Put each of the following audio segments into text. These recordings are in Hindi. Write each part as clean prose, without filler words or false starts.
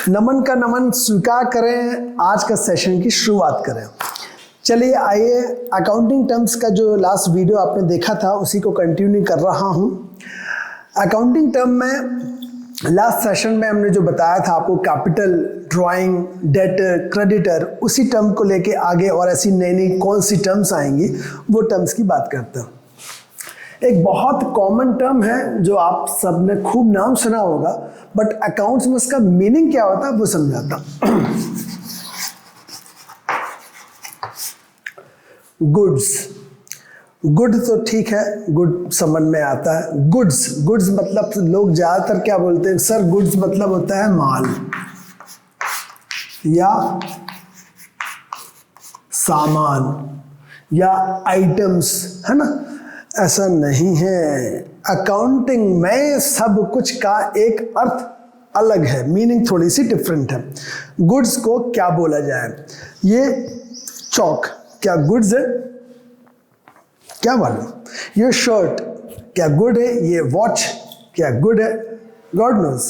नमन का नमन स्वीकार करें, आज का सेशन की शुरुआत करें। चलिए आइए, अकाउंटिंग टर्म्स का जो लास्ट वीडियो आपने देखा था उसी को कंटिन्यू कर रहा हूँ। अकाउंटिंग टर्म में लास्ट सेशन में हमने जो बताया था आपको, कैपिटल, ड्राइंग, डेटर, क्रेडिटर, उसी टर्म को लेके आगे और ऐसी नई नई कौन सी टर्म्स आएंगी वो टर्म्स की बात करते हैं। एक बहुत कॉमन टर्म है जो आप सबने खूब नाम सुना होगा, बट अकाउंट्स में उसका मीनिंग क्या होता है वो समझाता हूं। गुड्स, गुड तो ठीक है, गुड समझ में आता है। गुड्स, गुड्स मतलब लोग ज्यादातर क्या बोलते हैं, सर गुड्स मतलब होता है माल या सामान या आइटम्स, है ना। ऐसा नहीं है। अकाउंटिंग में सब कुछ का एक अर्थ अलग है, मीनिंग थोड़ी सी डिफरेंट है। गुड्स को क्या बोला जाए? ये चौक क्या गुड्स है? क्या मालूम। ये शर्ट क्या गुड है? ये वॉच क्या गुड है? God knows.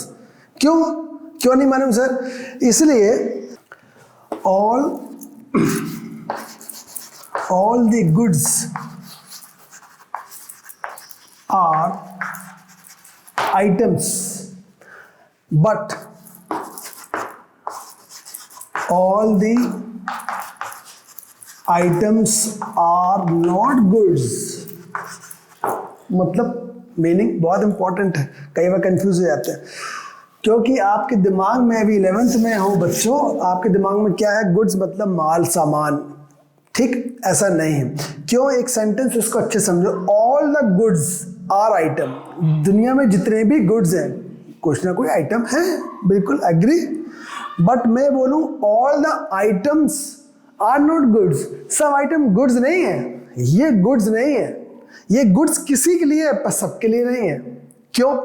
क्यों नहीं मालूम सर? इसलिए all the goods are items, but all the items are not goods। मतलब मीनिंग बहुत इंपॉर्टेंट है, कई बार कंफ्यूज हो जाते हैं क्योंकि आपके दिमाग में, अभी 11th में हो बच्चों, आपके दिमाग में क्या है, गुड्स मतलब माल सामान। ठीक, ऐसा नहीं है। क्यों? एक सेंटेंस इसको अच्छे समझो। All the goods are item. दुनिया में जितने भी गुड्स हैं कुछ ना कोई आइटम है, बिल्कुल एग्री। बट मैं बोलूं all the items are not goods. सब आइटम गुड्स नहीं है, ये गुड्स नहीं है। ये गुड्स किसी के लिए है पर सबके लिए नहीं है। क्यों?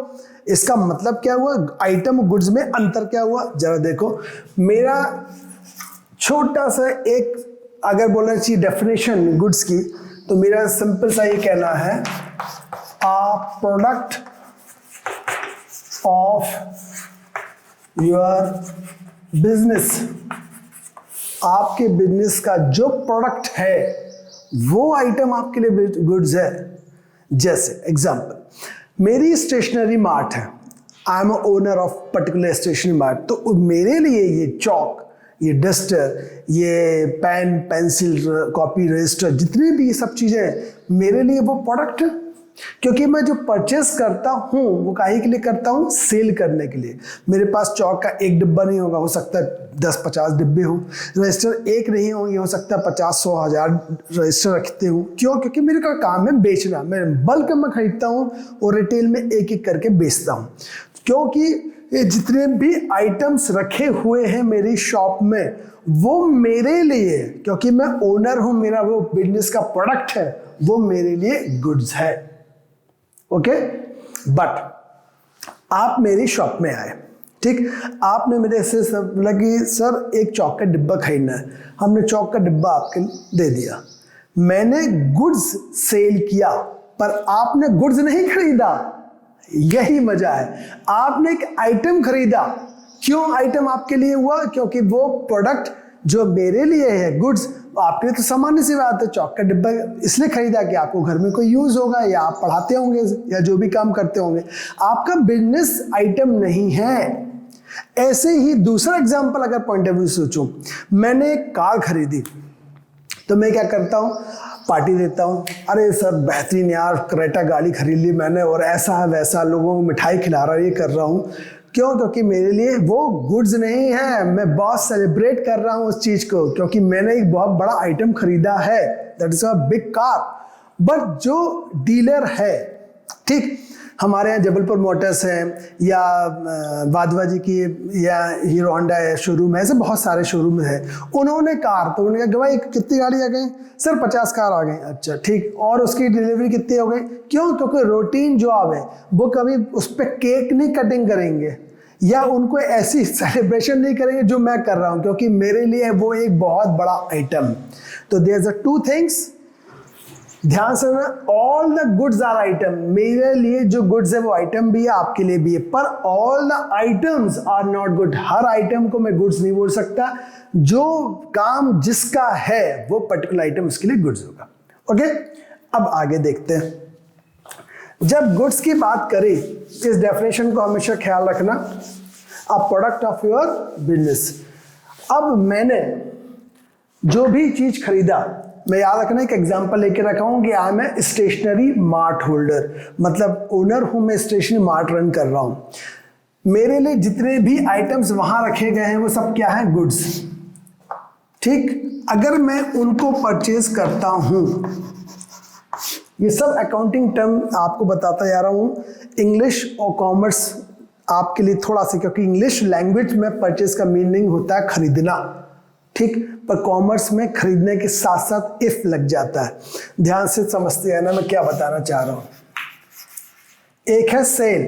इसका मतलब क्या हुआ? आइटम गुड्स में अंतर क्या हुआ? जरा देखो, मेरा छोटा सा एक अगर बोलना चाहिए डेफिनेशन गुड्स की, तो मेरा सिंपल सा ये कहना है, आ प्रोडक्ट ऑफ योर बिजनेस। आपके बिजनेस का जो प्रोडक्ट है वो आइटम आपके लिए गुड्स है। जैसे एग्जांपल, मेरी स्टेशनरी मार्ट है, I am owner of particular stationery mart, तो मेरे लिए ये चौक, ये डस्टर, ये पेन, पेंसिल, कॉपी, रजिस्टर, जितनी भी ये सब चीज़ें मेरे लिए वो प्रोडक्ट है। क्योंकि मैं जो परचेस करता हूँ वो काहे के लिए करता हूँ? सेल करने के लिए। मेरे पास चौक का एक डिब्बा नहीं होगा, हो सकता है 10-50 डिब्बे हो। रजिस्टर एक नहीं होंगे, हो सकता है 50-100-1000 रजिस्टर रखते हूँ। क्यों? क्योंकि मेरे का काम है बेचना। मैं बल्क में खरीदता हूँ और रिटेल में एक एक करके बेचता हूँ। क्योंकि ये जितने भी आइटम्स रखे हुए हैं मेरी शॉप में वो मेरे लिए, क्योंकि मैं ओनर हूं, मेरा वो बिजनेस का प्रोडक्ट है, वो मेरे लिए गुड्स है। ओके? बट आप मेरी शॉप में आए, ठीक, आपने मेरे से बोला कि सर एक चौक का डिब्बा खरीदना है। हमने चौक का डिब्बा आपके दे दिया। मैंने गुड्स सेल किया पर आपने गुड्स नहीं खरीदा। यही मजा है। आपने एक आइटम खरीदा। क्यों आइटम आपके लिए हुआ? क्योंकि वो प्रोडक्ट जो मेरे लिए है गुड्स, आपके लिए तो सामान्य सी बात है, चौक का डिब्बा इसलिए खरीदा कि आपको घर में कोई यूज होगा, या आप पढ़ाते होंगे या जो भी काम करते होंगे। आपका बिजनेस आइटम नहीं है। ऐसे ही दूसरा एग्जाम्पल अगर पॉइंट ऑफ व्यू सोचूं, मैंने एक कार खरीदी तो मैं क्या करता हूं? पार्टी देता हूं। अरे सर बेहतरीन यार, क्रेटा गाड़ी खरीद ली मैंने और ऐसा है वैसा, लोगों को मिठाई खिला रहा, ये कर रहा हूं। क्यों? क्योंकि मेरे लिए वो गुड्स नहीं है। मैं बहुत सेलिब्रेट कर रहा हूं उस चीज को, क्योंकि मैंने एक बहुत बड़ा आइटम खरीदा है, that is a big car. But जो डीलर है, ठीक, हमारे यहाँ जबलपुर मोटर्स है या वाधवा जी की या हीरो होंडा है शोरूम है, ऐसे बहुत सारे शोरूम है। उन्होंने कार, तो उन्होंने कहा भाई कितनी गाड़ी आ गई? सर 50 कार आ गई। अच्छा ठीक, और उसकी डिलीवरी कितनी हो गई? क्यों? क्योंकि रूटीन जॉब है, वो कभी उस पर केक नहीं कटिंग करेंगे या उनको ऐसी सेलिब्रेशन नहीं करेंगे जो मैं कर रहा हूँ, क्योंकि मेरे लिए वो एक बहुत बड़ा आइटम। तो देयर आर टू थिंग्स, ध्यान से ना, all the goods are item, मेरे लिए जो गुड्स है वो आइटम भी है, आपके लिए भी है, पर all the items are not good. हर आइटम को मैं गुड्स नहीं बोल सकता, जो काम जिसका है वो पर्टिकुलर आइटम उसके लिए गुड्स होगा। ओके, अब आगे देखते हैं। जब गुड्स की बात करें, इस डेफिनेशन को हमेशा ख्याल रखना, a product of your business. अब मैंने जो भी चीज खरीदा, मैं याद रखना एक एग्जांपल लेके रखा हूं कि I am a stationery mart holder, मतलब ओनर हूं मैं, स्टेशनरी मार्ट रन कर रहा हूं। मेरे लिए जितने भी आइटम्स वहां रखे गए हैं वो सब क्या है, गुड्स। ठीक, अगर मैं उनको परचेज करता हूं, ये सब अकाउंटिंग टर्म आपको बताता जा रहा हूं, इंग्लिश और कॉमर्स आपके लिए थोड़ा सा, क्योंकि इंग्लिश लैंग्वेज में परचेज का मीनिंग होता है खरीदना, ठीक, पर कॉमर्स में खरीदने के साथ साथ इफ लग जाता है। ध्यान से समझते हैं ना मैं क्या बताना चाह रहा हूं। एक है सेल,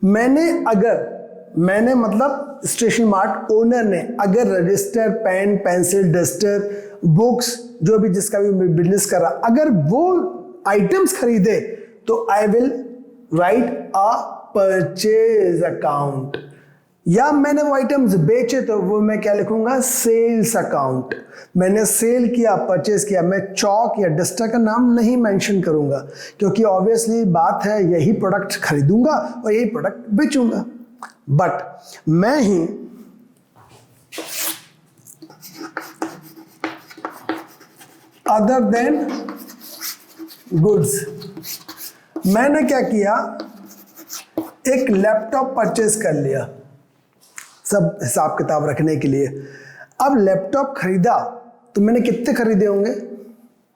मैंने मतलब स्टेशनरी मार्ट ओनर ने अगर register, pen, pencil, duster, books, जो भी जिसका भी बिजनेस कर रहा, अगर वो आइटम्स खरीदे तो I will write a purchase account, या मैंने वो आइटम्स बेचे तो वो मैं क्या लिखूंगा, सेल्स अकाउंट। मैंने सेल किया, परचेज किया, मैं चौक या डस्टर का नाम नहीं मेंशन करूंगा, क्योंकि ऑब्वियसली बात है यही प्रोडक्ट खरीदूंगा और यही प्रोडक्ट बेचूंगा। बट मैं ही अदर देन गुड्स, मैंने क्या किया, एक लैपटॉप परचेज कर लिया सब हिसाब किताब रखने के लिए। अब लैपटॉप खरीदा तो मैंने कितने खरीदे होंगे,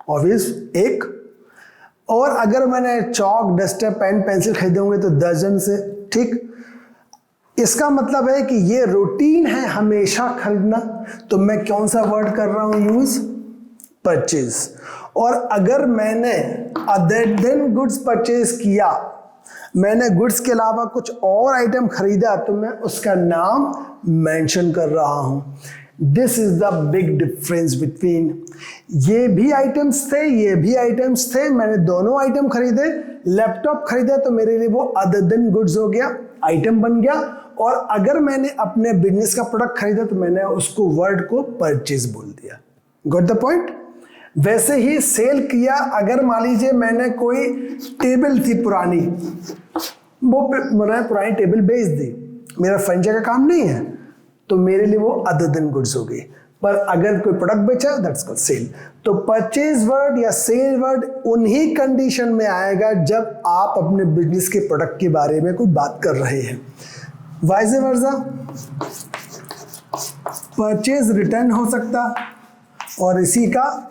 ऑब्वियस एक, और अगर मैंने चौक, डस्टर, पेन, पेंसिल खरीदे होंगे तो दर्जन से। ठीक, इसका मतलब है कि ये रूटीन है हमेशा खरीदना, तो मैं कौन सा वर्ड कर रहा हूं यूज, परचेज। और अगर मैंने अदर देन गुड्स परचेज किया, मैंने गुड्स के अलावा कुछ और आइटम खरीदा, तो मैं उसका नाम मेंशन कर रहा हूं। This is the big difference between, ये भी आइटम्स थे, ये भी आइटम्स थे, मैंने दोनों आइटम खरीदे। लैपटॉप खरीदा तो मेरे लिए वो अदर देन गुड्स हो गया, आइटम बन गया। और अगर मैंने अपने बिजनेस का प्रोडक्ट खरीदा तो मैंने उसको वर्ड को परचेज बोल दिया। Got the point. वैसे ही सेल किया, अगर मान लीजिए मैंने कोई टेबल थी पुरानी, वो मैंने पुरानी टेबल बेच दी, मेरा फर्नीचर का काम नहीं है, तो मेरे लिए वो अदर देन गुड्स हो गई। पर अगर कोई प्रोडक्ट बेचा, दैट्स कॉल्ड सेल। तो परचेज वर्ड या सेल वर्ड उन्हीं कंडीशन में आएगा जब आप अपने बिजनेस के प्रोडक्ट के बारे में कोई बात कर रहे हैं। वाइस वर्सा, परचेज रिटर्न हो सकता और इसी का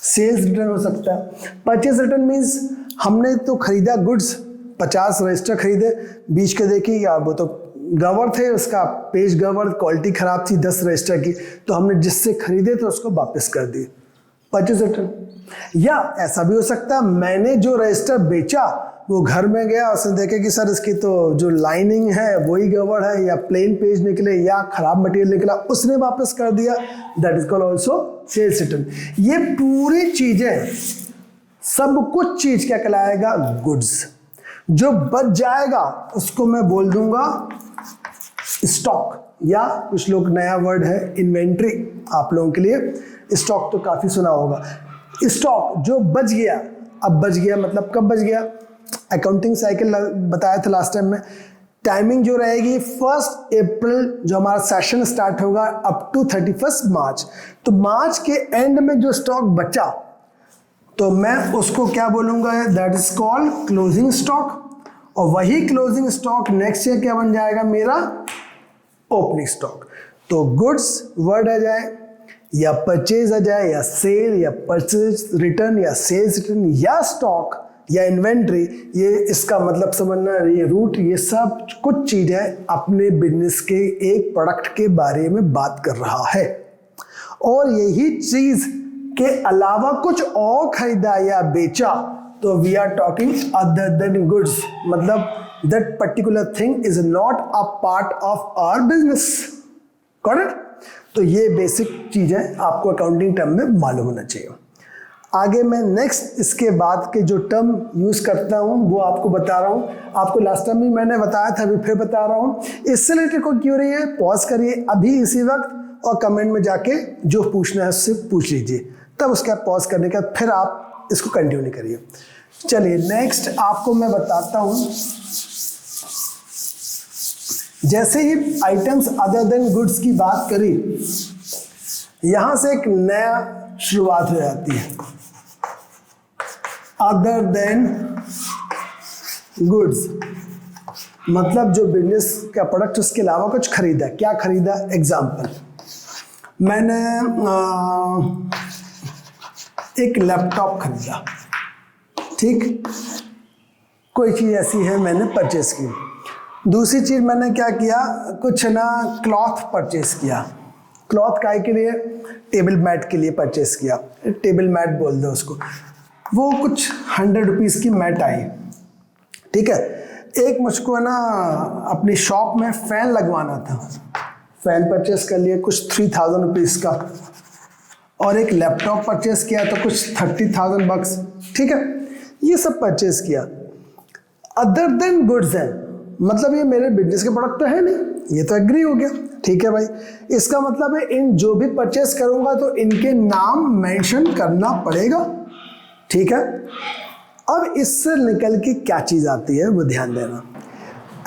सेल्स रिटर्न हो सकता है। परचेज रिटर्न मीन्स हमने तो खरीदा गुड्स, 50 रजिस्टर खरीदे, बीच के देखी या वो तो गवर थे, उसका पेज गवर, क्वालिटी खराब थी 10 रजिस्टर की, तो हमने जिससे खरीदे तो उसको वापस कर दिए, परचेज रिटर्न। या ऐसा भी हो सकता है मैंने जो रजिस्टर बेचा वो घर में गया, उसने देखे कि सर इसकी तो जो लाइनिंग है वही गड़बड़ है, या प्लेन पेज निकले या खराब मटेरियल निकला, उसने वापस कर दिया, that is called also sales return. ये पूरी चीजें, सब कुछ चीज क्या कहलाएगा, गुड्स। जो बच जाएगा उसको मैं बोल दूंगा स्टॉक, या कुछ लोग नया वर्ड है इन्वेंट्री आप लोगों के लिए। स्टॉक तो काफी सुना होगा। स्टॉक जो बच गया, अब बच गया मतलब कब बच गया, अकाउंटिंग साइकिल बताया था लास्ट टाइम में। टाइमिंग जो रहेगी 1 अप्रैल जो हमारा सेशन स्टार्ट होगा अप टू 31 मार्च। तो मार्च के एंड में जो स्टॉक बचा तो मैं उसको क्या बोलूंगा, that is called closing stock. और वही क्लोजिंग स्टॉक नेक्स्ट ईयर क्या बन जाएगा मेरा, ओपनिंग स्टॉक। तो गुड्स वर्ड आ जाए या परचेज आ जाए या सेल या परचेज रिटर्न या सेल्स रिटर्न या स्टॉक या इन्वेंट्री, ये इसका मतलब समझना, ये रूट, ये सब कुछ चीजें अपने बिजनेस के एक प्रोडक्ट के बारे में बात कर रहा है। और यही चीज के अलावा कुछ और खरीदा या बेचा तो we are talking other than goods, मतलब that particular thing is not a part of our business. Correct. तो ये बेसिक चीजें आपको अकाउंटिंग टर्म में मालूम होना चाहिए। आगे मैं नेक्स्ट इसके बाद के जो टर्म यूज़ करता हूँ वो आपको बता रहा हूँ। आपको लास्ट टाइम भी मैंने बताया था, अभी फिर बता रहा हूँ। इससे रिलेटेड कोई क्वेरी है पॉज करिए अभी इसी वक्त और कमेंट में जाके जो पूछना है उससे पूछ लीजिए, तब उसका पॉज करने के बाद फिर आप इसको कंटिन्यू करिए। चलिए नेक्स्ट आपको मैं बताता हूँ। जैसे ही आइटम्स अदर देन गुड्स की बात करी, यहां से एक नया शुरुआत हो जाती है। अदर देन गुड्स मतलब जो बिजनेस का प्रोडक्ट उसके अलावा कुछ खरीदा। क्या खरीदा? एग्जाम्पल, मैंने एक लैपटॉप खरीदा, ठीक, कोई चीज़ ऐसी है मैंने परचेस की। दूसरी चीज़ मैंने क्या किया, कुछ ना क्लॉथ परचेस किया। क्लॉथ काय के लिए? टेबल मैट के लिए परचेस किया, टेबल मैट बोल दो उसको। वो कुछ 100 रुपीज़ की मैट आई, ठीक है। एक मुझको ना अपनी शॉप में फ़ैन लगवाना था, फ़ैन परचेस कर लिए कुछ 3000 रुपीज़ का, और एक लैपटॉप परचेस किया तो कुछ 30,000 बक्स, ठीक है। ये सब परचेस किया। अदर देन गुड्स है, मतलब ये मेरे बिजनेस के प्रोडक्ट तो है नहीं, ये तो एग्री हो गया, ठीक है भाई। इसका मतलब है इन जो भी परचेस करूंगा तो इनके नाम मेंशन करना पड़ेगा, ठीक है। अब इससे निकल के क्या चीज़ आती है वो ध्यान देना।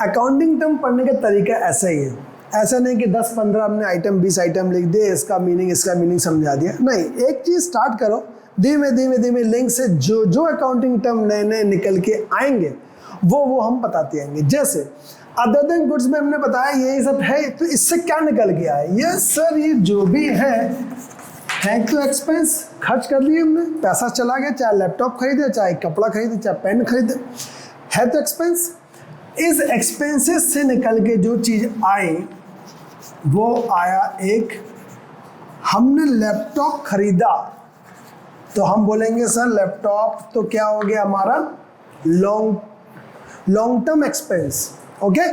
अकाउंटिंग टर्म पढ़ने का तरीका ऐसा ही है, ऐसा नहीं कि 10-15 हमने आइटम 20 आइटम लिख दिए, इसका मीनिंग समझा दिया, नहीं। एक चीज़ स्टार्ट करो, धीमे धीमे लिंक से जो जो अकाउंटिंग टर्म नए नए निकल के आएंगे वो हम बताते आएंगे। जैसे अदर देन गुड्स में हमने बताया यही सब है, तो इससे क्या निकल गया है? यस सर, ये जो भी है तो एक्सपेंस, खर्च कर लिए हमने, पैसा चला गया, चाहे लैपटॉप खरीदे, चाहे कपड़ा खरीदे, चाहे पेन खरीदे, है तो एक्सपेंस। इस एक्सपेंसेस से निकल के जो चीज़ आई वो आया एक, हमने लैपटॉप खरीदा तो हम बोलेंगे सर लैपटॉप तो क्या हो गया हमारा long term expense, okay,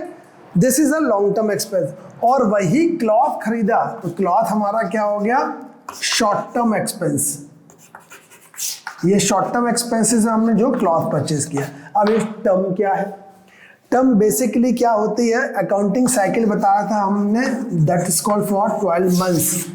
this is a long term expense. और वही क्लॉथ खरीदा तो क्लॉथ हमारा क्या हो गया? Short term expense. ये शॉर्ट टर्म एक्सपेंसेस हमने जो क्लॉथ परचेज किया। अब ये टर्म क्या है? टर्म बेसिकली क्या होती है? अकाउंटिंग साइकिल बताया था हमने, that is called for 12 months.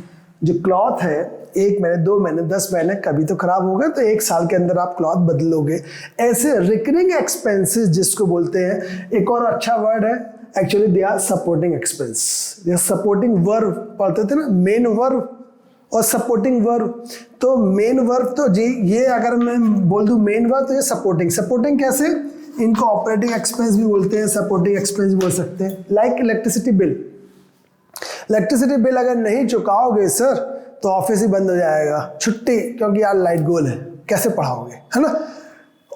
जो क्लॉथ है 1 महीने 2 महीने 10 महीने, कभी तो खराब हो गए तो 1 साल के अंदर आप क्लॉथ बदलोगे। ऐसे रिकरिंग एक्सपेंसेस जिसको बोलते हैं, एक और अच्छा वर्ड है actually, they are supporting expense. ये सपोर्टिंग वर्ब पढ़ते थे ना, मेन वर्ब और सपोर्टिंग वर्ब। तो मेन वर्ब तो जी ये अगर मैं बोल दूं मेन वर्ब तो ये सपोर्टिंग कैसे? इनको ऑपरेटिंग एक्सपेंस भी बोलते हैं, सपोर्टिंग एक्सपेंस भी बोल सकते हैं। लाइक इलेक्ट्रिसिटी बिल अगर नहीं चुकाओगे सर तो ऑफिस ही बंद हो जाएगा, छुट्टी, क्योंकि यार लाइट गोल है, कैसे पढ़ाओगे, है ना।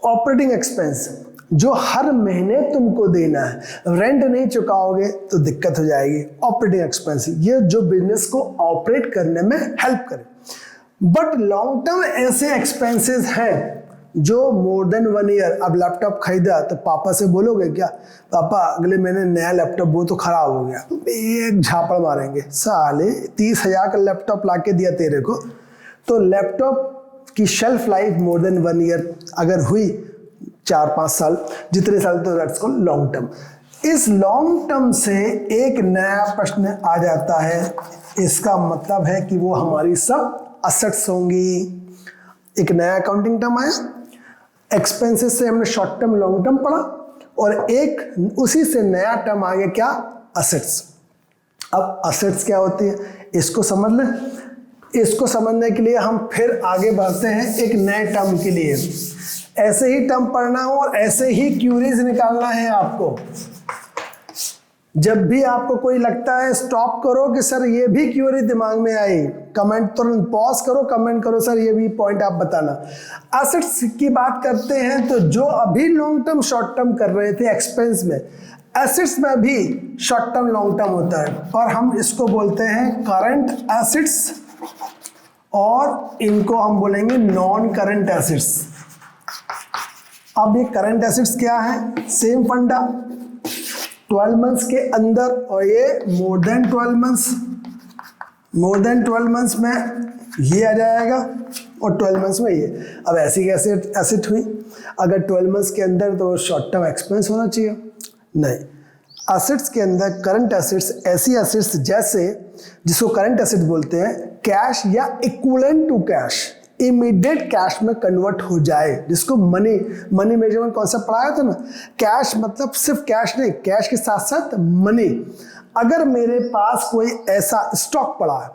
ऑपरेटिंग एक्सपेंस जो हर महीने तुमको देना है, रेंट नहीं चुकाओगे तो दिक्कत हो जाएगी। ऑपरेटिंग एक्सपेंस ये जो बिजनेस को ऑपरेट करने में हेल्प करे। बट लॉन्ग टर्म ऐसे एक्सपेंसेस हैं जो मोर देन 1 ईयर। अब लैपटॉप खरीदा तो पापा से बोलोगे क्या, पापा अगले महीने नया लैपटॉप वो तो खराब हो गया, एक झापड़ मारेंगे, साले 30,000 का लैपटॉप ला के दिया तेरे को। तो लैपटॉप की shelf life more than 1 year अगर हुई, 4-5 साल, जितने साल, तो दैट्स कॉल्ड लॉन्ग टर्म। इस लॉन्ग टर्म से एक नया प्रश्न आ जाता है, इसका मतलब है कि वो हमारी सब असेट्स होंगी। एक नया अकाउंटिंग टर्म आया, एक्सपेंसेस से हमने शॉर्ट टर्म लॉन्ग टर्म पढ़ा, और एक उसी से नया टर्म आ गया क्या? असेट्स। अब असेट्स क्या होती है इसको समझ लें। इसको समझने के लिए हम फिर आगे बढ़ते हैं एक नए टर्म के लिए। ऐसे ही टर्म पढ़ना हो और ऐसे ही क्यूरीज निकालना है आपको। जब भी आपको कोई लगता है स्टॉप करो कि सर ये भी क्यूरी दिमाग में आई, कमेंट तुरंत पॉज करो, कमेंट करो सर ये भी पॉइंट आप बताना। एसेट्स की बात करते हैं तो जो अभी लॉन्ग टर्म शॉर्ट टर्म कर रहे थे एक्सपेंस में, एसेट्स में भी शॉर्ट टर्म लॉन्ग टर्म होता है, पर हम इसको बोलते हैं करंट एसेट्स, और इनको हम बोलेंगे नॉन करंट एसेट्स। अब ये करंट एसेट्स क्या है? सेम फंडा, 12 मंथ्स के अंदर, और ये more than 12 months. More than 12 months में ये आ जाएगा, और 12 मंथ्स में ये। अब ऐसी कैसे एसेट हुई? अगर 12 मंथ्स के अंदर तो शॉर्ट टर्म एक्सपेंस होना चाहिए, नहीं। एसेट्स के अंदर करंट एसेट्स ऐसी एसेट्स जैसे, जिसको करंट एसेट बोलते हैं, कैश या equivalent to cash, immediate cash में कन्वर्ट हो जाए, जिसको मनी मेजरमेंट कॉन्सेप्ट पढ़ाया था ना। कैश मतलब सिर्फ कैश नहीं, कैश के साथ साथ मनी। अगर मेरे पास कोई ऐसा स्टॉक पड़ा है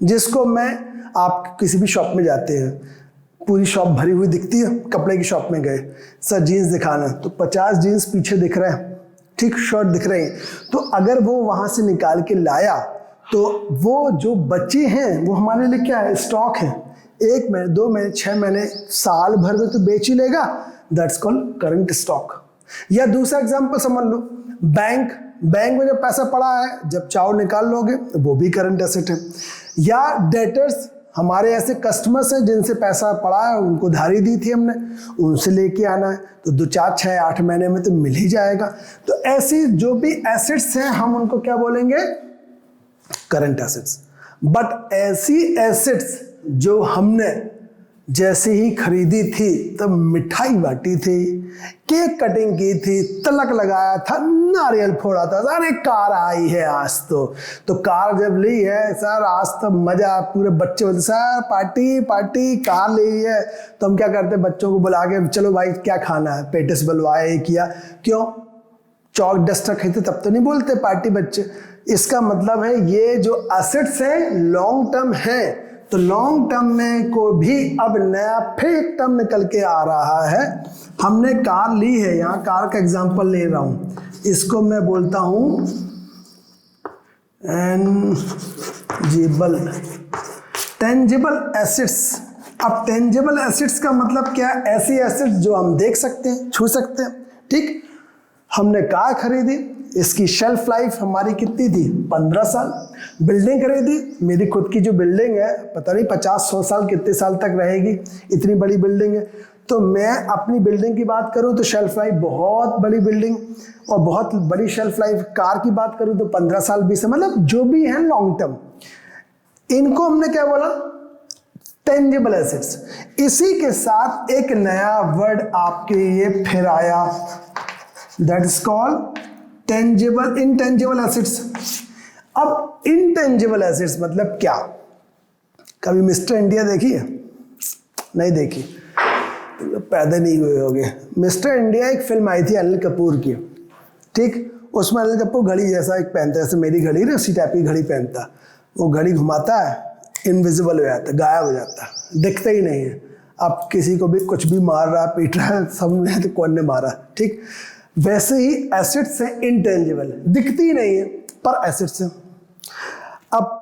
जिसको मैं, आप किसी भी शॉप में जाते हैं, पूरी शॉप भरी हुई दिखती है, कपड़े की शॉप में गए, सर जीन्स दिखाना, तो 50 जीन्स पीछे दिख रहे हैं, ठीक, शर्ट दिख रही हैं, तो अगर वो वहां से निकाल के लाया तो वो जो बचे हैं वो हमारे लिए क्या है? स्टॉक है। 1 महीने, 2 महीने, 6 महीने, साल भर में तो बेच ही लेगा, दैट्स कॉल्ड करंट स्टॉक। या दूसरा एग्जांपल समझ लो, बैंक में जब पैसा पड़ा है, जब चाहो निकाल लोगे, वो भी करंट एसेट है। या डेटर्स, हमारे ऐसे कस्टमर्स हैं जिनसे पैसा पड़ा है, उनको धारी दी थी हमने, उनसे लेके आना है, तो 2, 4, 6, 8 महीने में तो मिल ही जाएगा। तो ऐसी जो भी एसेट्स हैं हम उनको क्या बोलेंगे? Current assets. बट ऐसी एसेट्स जो हमने जैसे ही खरीदी थी तब मिठाई बांटी थी, केक कटिंग की थी, तिलक लगाया था, नारियल फोड़ा था, अरे कार आई है आज तो कार जब ली है सर, आज तो मजा, पूरे बच्चे बोलते सर पार्टी पार्टी, कार ली है। तो हम क्या करते, बच्चों को बुला के, चलो भाई क्या खाना है, पेटिस बुलवाए किया, क्यों? चौक डस्टर खरीदते तब तो नहीं बोलते पार्टी बच्चे। इसका मतलब है ये जो एसेट्स हैं लॉन्ग टर्म है, तो लॉन्ग टर्म में को भी अब नया फिर एक टर्म निकल के आ रहा है। हमने कार ली है, यहाँ कार का एग्जांपल ले रहा हूँ, इसको मैं बोलता हूँ टेंजिबल एसेट्स। अब टेंजिबल एसेट्स का मतलब क्या है? ऐसी एसेट्स जो हम देख सकते हैं, छू सकते हैं, ठीक। हमने कार खरीदी, इसकी शेल्फ लाइफ हमारी कितनी थी? 15 साल। बिल्डिंग खरीदी, मेरी खुद की जो बिल्डिंग है, पता नहीं 50-100 साल कितने साल तक रहेगी, इतनी बड़ी बिल्डिंग है। तो मैं अपनी बिल्डिंग की बात करूं तो शेल्फ लाइफ बहुत बड़ी बिल्डिंग और बहुत बड़ी शेल्फ लाइफ। कार की बात करूं तो 15 साल 20 साल, मतलब जो भी है लॉन्ग टर्म। इनको हमने क्या बोला? Tangible assets. इसी के साथ एक नया वर्ड आपके लिए फिर आया, that is called tangible intangible assets. अब इंटेंजिबल एसेट्स मतलब क्या? कभी मिस्टर इंडिया देखी है? नहीं देखी, तो पैदा नहीं हुए होगे। मिस्टर इंडिया एक फिल्म आई थी अनिल कपूर की, ठीक। उसमें अनिल कपूर घड़ी जैसा एक पहनता है, जैसे मेरी घड़ी ना उसी टाइप की घड़ी पहनता। वो घड़ी घुमाता है, इनविजिबल हो जाता है, गायब हो जाता है, दिखता ही नहीं है। अब किसी को भी कुछ भी मार रहा, पीट रहा है, समझ तो कौन ने मारा, ठीक। वैसे ही एसेट्स हैं इंटेंजिबल, दिखती ही नहीं है पर एसेट्स हैं। अब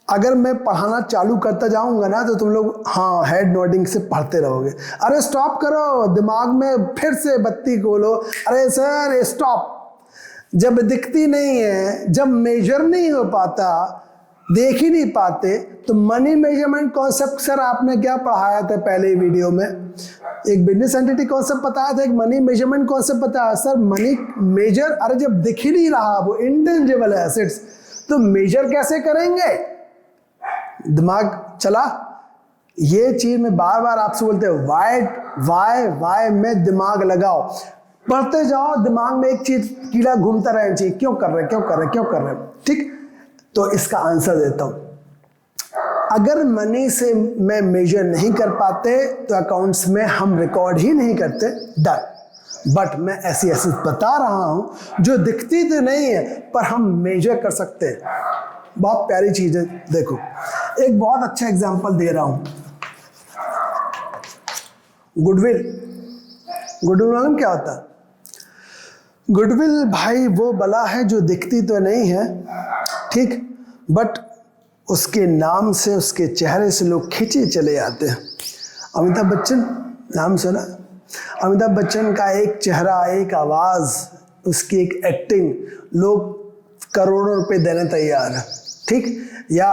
अगर मैं पढ़ाना चालू करता जाऊंगा ना तो तुम लोग हाँ हेड नोडिंग से पढ़ते रहोगे। अरे स्टॉप करो, दिमाग में फिर से बत्ती खोलो, अरे सर स्टॉप। जब दिखती नहीं है, जब मेजर नहीं हो पाता, देख ही नहीं पाते, तो मनी मेजरमेंट कॉन्सेप्ट सर आपने क्या पढ़ाया था पहले वीडियो में? एक बिजनेस एंटिटी कॉन्सेप्ट बताया था, एक मनी मेजरमेंट कॉन्सेप्ट बताया। सर मनी मेजर, अरे जब दिख ही नहीं रहा, वो इंटेंजिबल एसेट्स, तो मेजर कैसे करेंगे? दिमाग चला। ये चीज में बार बार आपसे बोलते हैं, वाई में दिमाग लगाओ, पढ़ते जाओ, दिमाग में एक चीज कीड़ा घूमता रहना चाहिए, क्यों कर रहे, ठीक। तो इसका आंसर देता हूं, अगर मनी से मैं मेजर नहीं कर पाते तो अकाउंट्स में हम रिकॉर्ड ही नहीं करते, डन। बट मैं ऐसी बता रहा हूं जो दिखती तो नहीं है पर हम मेजर कर सकते हैं। बहुत प्यारी चीज है। देखो एक बहुत अच्छा एग्जांपल दे रहा हूं, गुडविल मालूम क्या होता है? गुडविल भाई वो बला है जो दिखती तो नहीं है, ठीक, बट उसके नाम से, उसके चेहरे से लोग खींचे चले जाते हैं। अमिताभ बच्चन नाम सुना? अमिताभ बच्चन का एक चेहरा, एक आवाज, उसकी एक एक्टिंग, लोग करोड़ों रुपए देने तैयार है, ठीक। या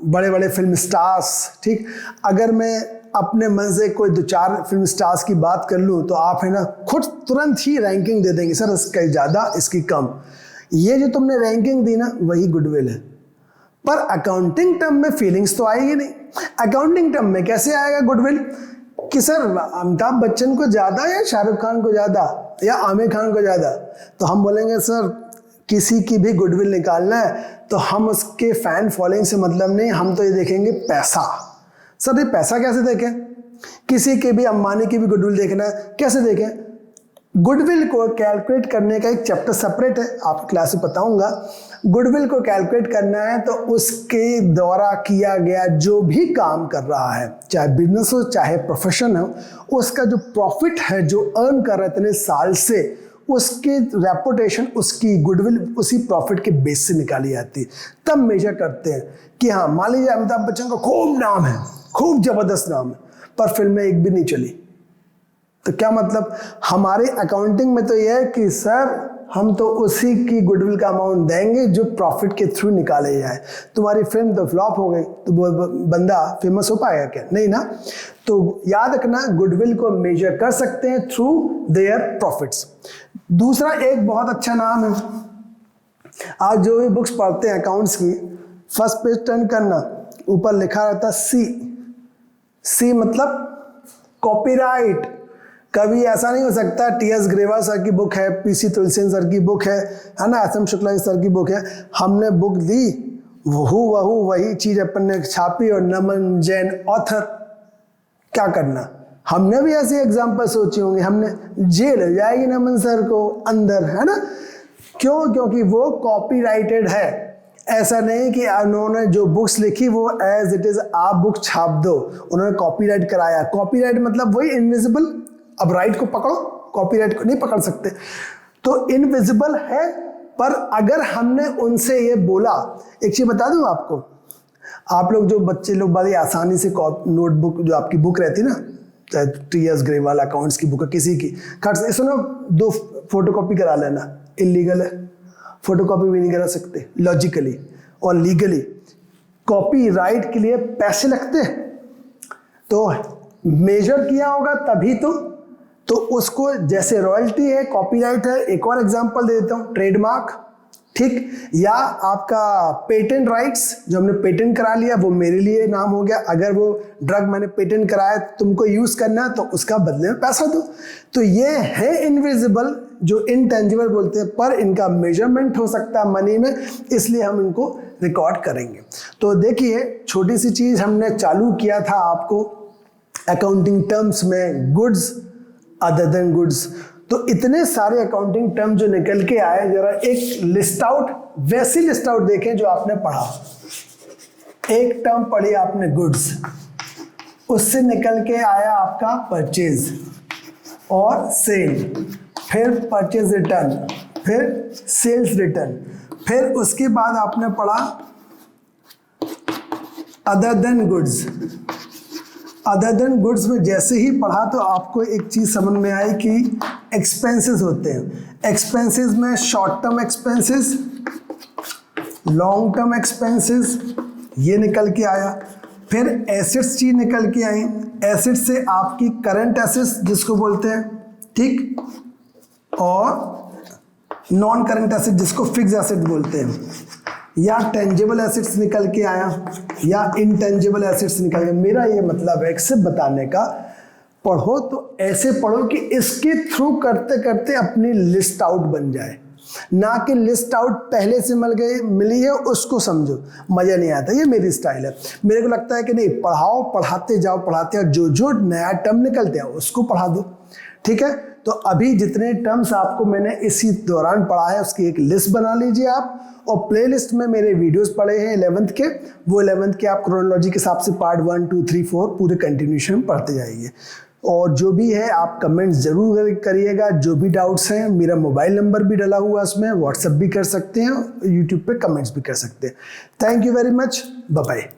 बड़े बड़े फिल्म स्टार्स, ठीक। अगर मैं अपने मन से कोई 2-4 फिल्म स्टार्स की बात कर लूँ तो आप है ना खुद तुरंत ही रैंकिंग दे देंगे, सर इसका ज़्यादा, इसकी कम। ये जो तुमने रैंकिंग दी ना, वही गुडविल है। पर अकाउंटिंग टर्म में फीलिंग्स तो आएगी नहीं, अकाउंटिंग टर्म में कैसे आएगा गुडविल कि सर अमिताभ बच्चन को ज़्यादा या शाहरुख खान को ज़्यादा या आमिर खान को ज़्यादा, तो हम बोलेंगे सर किसी की भी गुडविल निकालना है तो हम उसके फैन फॉलोइंग से मतलब नहीं, हम तो ये देखेंगे पैसा। सर ये पैसा कैसे देखें? किसी के भी अंबानी की भी गुडविल देखना है, कैसे देखें? गुडविल को कैलकुलेट करने का एक चैप्टर सेपरेट है, आपकी क्लास में बताऊंगा। गुडविल को कैलकुलेट करना है तो उसके द्वारा किया गया जो भी काम कर रहा है, चाहे बिजनेस हो चाहे प्रोफेशन हो, उसका जो प्रॉफिट है जो अर्न कर रहा है इतने साल से, उसकी रेपुटेशन, उसकी गुडविल उसी प्रॉफिट के बेस से निकाली जाती है। तब मेजर करते हैं कि हाँ मान लीजिए अमिताभ बच्चन का खूब नाम है, खूब जबरदस्त नाम है, पर फिल्में एक भी नहीं चली, तो क्या मतलब? हमारे अकाउंटिंग में तो यह है कि सर हम तो उसी की गुडविल का अमाउंट देंगे जो प्रॉफिट के थ्रू निकाले जाए। तुम्हारी फिल्म तो फ्लॉप हो गई तो वो बंदा फेमस हो पाएगा क्या? नहीं ना। तो याद रखना गुडविल को मेजर कर सकते हैं थ्रू देयर प्रॉफिट्स। दूसरा एक बहुत अच्छा नाम है, आज जो भी बुक्स पढ़ते हैं अकाउंट्स की, फर्स्ट पेज टर्न करना, ऊपर लिखा रहता सी। सी मतलब कॉपीराइट। कभी ऐसा नहीं हो सकता टी.एस. ग्रेवाल सर की बुक है, पी.सी. तुलसीन सर की बुक है ना, एस.एम. शुक्ला सर की बुक है, हमने बुक दी, वहू वही चीज अपन ने छापी और नमन जैन ऑथर, क्या करना? हमने भी ऐसे एग्जाम्पल सोचे होंगे, हमने जेल हो जाएगी नमन सर को अंदर, है ना? क्यों? क्योंकि वो कॉपीराइटेड है। ऐसा नहीं कि उन्होंने जो बुक्स लिखी वो एज इट इज आप बुक छाप दो, उन्होंने कॉपीराइट कराया। कॉपीराइट मतलब वही इनविजिबल। अब राइट को पकड़ो, कॉपीराइट को नहीं पकड़ सकते, तो इनविजिबल है। पर अगर हमने उनसे ये बोला, एक चीज बता दूं आपको, आप लोग जो बच्चे लोग बड़ी आसानी से नोटबुक जो आपकी बुक रहती ना, चाहे टी.एस. ग्रेवाल अकाउंट्स की बुक है, किसी की खट से सुनो 2 फोटोकॉपी करा लेना, इलीगल है, फोटोकॉपी भी नहीं करा सकते लॉजिकली और लीगली। कॉपीराइट के लिए पैसे लगते हैं, तो मेजर किया होगा तभी तो उसको, जैसे रॉयल्टी है, कॉपीराइट है। एक और एग्जांपल दे देता हूं, ट्रेडमार्क, ठीक, या आपका पेटेंट राइट्स, जो हमने पेटेंट करा लिया वो मेरे लिए नाम हो गया। अगर वो ड्रग मैंने पेटेंट कराया तुमको यूज करना है तो उसका बदले में पैसा दो। तो ये है इनविजिबल, जो इनटेंजिबल बोलते हैं, पर इनका मेजरमेंट हो सकता है मनी में, इसलिए हम इनको रिकॉर्ड करेंगे। तो देखिए छोटी सी चीज हमने चालू किया था आपको अकाउंटिंग टर्म्स में, गुड्स अदर देन गुड्स। तो इतने सारे अकाउंटिंग टर्म जो निकल के आए, जरा एक लिस्ट आउट, वैसी लिस्ट आउट देखें जो आपने पढ़ा। एक टर्म पढ़ी आपने गुड्स, उससे निकल के आया आपका परचेज और सेल, फिर परचेज रिटर्न, फिर सेल्स रिटर्न, फिर उसके बाद आपने पढ़ा other than goods. Other than goods में जैसे ही पढ़ा तो आपको एक चीज समझ में आई कि एक्सपेंसेस होते हैं। एक्सपेंसेस में short term expenses, long term expenses, ये निकल के आया। फिर एसेट्स चीज निकल के आई, एसेट से आपकी करंट एसेट्स जिसको बोलते हैं, ठीक, और नॉन करंट एसेट जिसको फिक्स एसेट बोलते हैं, या टेंजिबल एसेट्स निकल के आया या इनटेंजिबल एसेट्स निकल गया। मेरा ये मतलब है सिर्फ बताने का, पढ़ो तो ऐसे पढ़ो कि इसके थ्रू करते करते अपनी लिस्ट आउट बन जाए, ना कि लिस्ट आउट पहले से मिली है उसको समझो, मजा नहीं आता। ये मेरी स्टाइल है। मेरे को लगता है कि नहीं, पढ़ाओ, पढ़ाते जाओ, जो जो नया टर्म निकलते हैं उसको पढ़ा दो, ठीक है। तो अभी जितने टर्म्स आपको मैंने इसी दौरान पढ़ा है उसकी एक लिस्ट बना लीजिए आप, और प्लेलिस्ट में मेरे वीडियोस पड़े हैं 11th के, वो 11th के आप क्रोनोलॉजी के हिसाब से पार्ट 1, 2, 3, 4 पूरे कंटिन्यूशन पढ़ते जाइए। और जो भी है आप कमेंट्स जरूर करिएगा, जो भी डाउट्स हैं। मेरा मोबाइल नंबर भी डला हुआ है उसमें, व्हाट्सएप भी कर सकते हैं, यूट्यूब पे कमेंट्स भी कर सकते हैं। Thank you very much, bye bye.